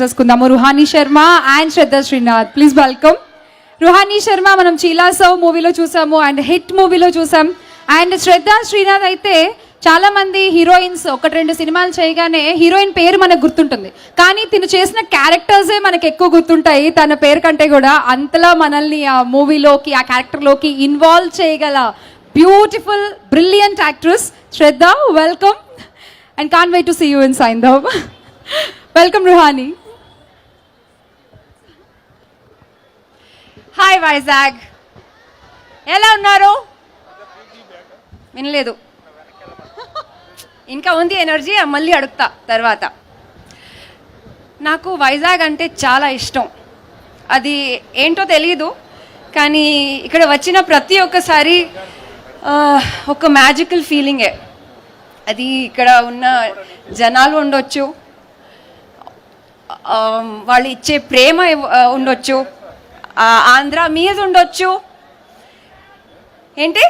చేసుకుందాము Ruhani Sharma and Shraddha Srinath. Please welcome Ruhani Sharma. మనం చీలా సౌ మూవీలో చూసాము అండ్ హిట్ మూవీలో చూసాం. అండ్ శ్రద్ధ శ్రీనాథ్ అయితే చాలా మంది హీరోయిన్స్ ఒకటి రెండు సినిమాలు చేయగానే హీరోయిన్ పేరు మనకు గుర్తుంటుంది, కానీ తిను చేసిన క్యారెక్టర్సే మనకు ఎక్కువ గుర్తుంటాయి తన పేరు కంటే కూడా. అంతలా మనల్ని ఆ మూవీలోకి ఆ క్యారెక్టర్లోకి ఇన్వాల్వ్ చేయగల beautiful brilliant actress Shraddha. Welcome and can't wait to see you in Saindhav. Welcome Ruhani. Hi Vizag, ఎలా ఉన్నారు? వినలేదు, ఇంకా ఉంది ఎనర్జీ, మళ్ళీ అడుగుతా తర్వాత. నాకు వైజాగ్ అంటే చాలా ఇష్టం. అది ఏంటో తెలీదు, కానీ ఇక్కడ వచ్చిన ప్రతి ఒక్కసారి ఒక మ్యాజికల్ ఫీలింగే. అది ఇక్కడ ఉన్న జనాలు ఉండొచ్చు, వాళ్ళు ఇచ్చే ప్రేమ ఉండొచ్చు, ఆంధ్ర మీద ఉండొచ్చు. ఏంటి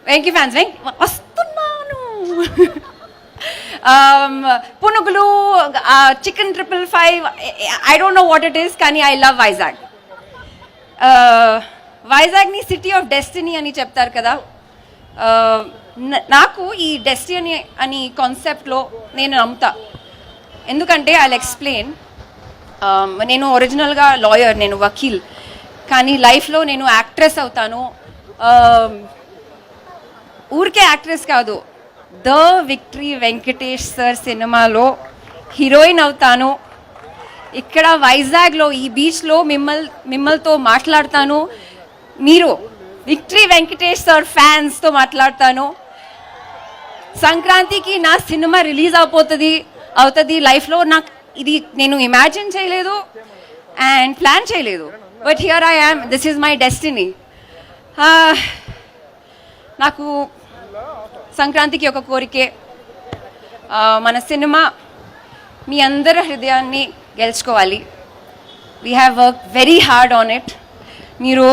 వెంకీ ఫ్యాన్స్ వస్తున్నాను. పునుగులు, chicken 555, I don't know what it is, కానీ ఐ లవ్ వైజాగ్. వైజాగ్ని సిటీ ఆఫ్ డెస్టినీ అని చెప్తారు కదా. నాకు ఈ డెస్టినీ అని కాన్సెప్ట్లో నేను నమ్ముతా. ఎందుకంటే ఐ ఎక్స్ప్లెయిన్. నేను ఒరిజినల్గా లాయర్, నేను వకీల్, కానీ లైఫ్లో నేను యాక్ట్రెస్ అవుతాను. ఊరికే యాక్ట్రెస్ కాదు, ద విక్టరీ వెంకటేష్ సార్ సినిమాలో హీరోయిన్ అవుతాను. ఇక్కడ వైజాగ్లో ఈ బీచ్లో మిమ్మల్తో మాట్లాడతాను. మీరు విక్టరీ వెంకటేష్ సార్ ఫ్యాన్స్తో మాట్లాడతాను. సంక్రాంతికి నా సినిమా రిలీజ్ అవుతుంది లైఫ్లో. నాకు ఇది నేను ఇమాజిన్ చేయలేదు అండ్ ప్లాన్ చేయలేదు, but here I am. This is my destiny. నాకు సంక్రాంతికి ఒక కోరికే, మన సినిమా మీ అందరి హృదయాన్ని గెలుచుకోవాలి. We have work very hard on it. మీరు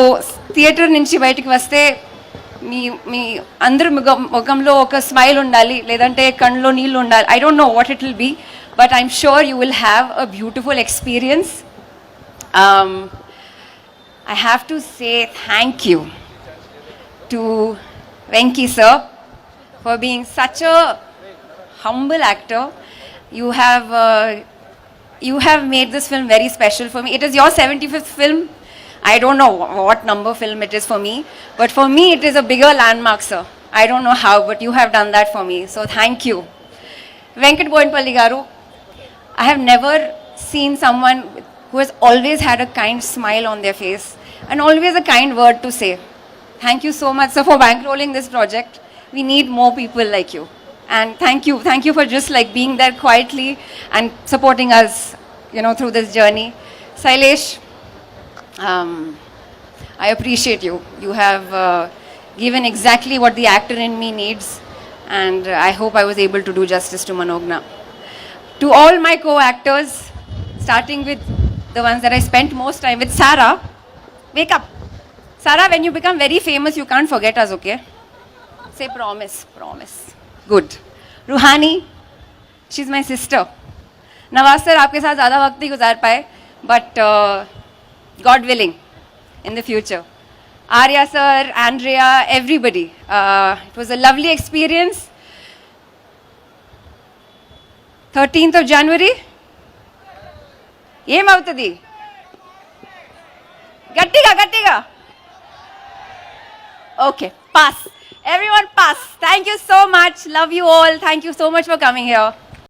థియేటర్ నుంచి బయటికి వస్తే మీ మీ అందరి ముఖంలో ఒక స్మైల్ ఉండాలి, లేదంటే కళ్ళలో నీళ్ళు ఉండాలి. I don't know what it will be, but I'm sure you will have a beautiful experience. I have to say thank you to Venki sir for being such a humble actor. You have made this film very special for me. It is your 75th film. I don't know what number film it is for me, but for me it is a bigger landmark, sir. I don't know how, but you have done that for me, so thank you. Venkat Boinpalli garu, I have never seen someone who has always had a kind smile on their face and always a kind word to say. Thank you so much, sir, for bankrolling this project. We need more people like you. And thank you for just like being there quietly and supporting us, through this journey. Sailesh, I appreciate you. You have given exactly what the actor in me needs, and I hope I was able to do justice to Manogna. To all my co-actors, starting with the ones that I spent most time with, Sarah, wake up. Sarah, when you become very famous, you can't forget us, okay? Say promise. Good. Ruhani, she's my sister. Nawaz sir, aapke saath zyada waqt nahi guzar paye, but God willing, in the future. Arya sir, Andrea, everybody. It was a lovely experience. 13th of January, ఏమవుతుంది? గట్టిగా okay, pass. Everyone pass. Thank you so much. Love you all. Thank you so much for coming here.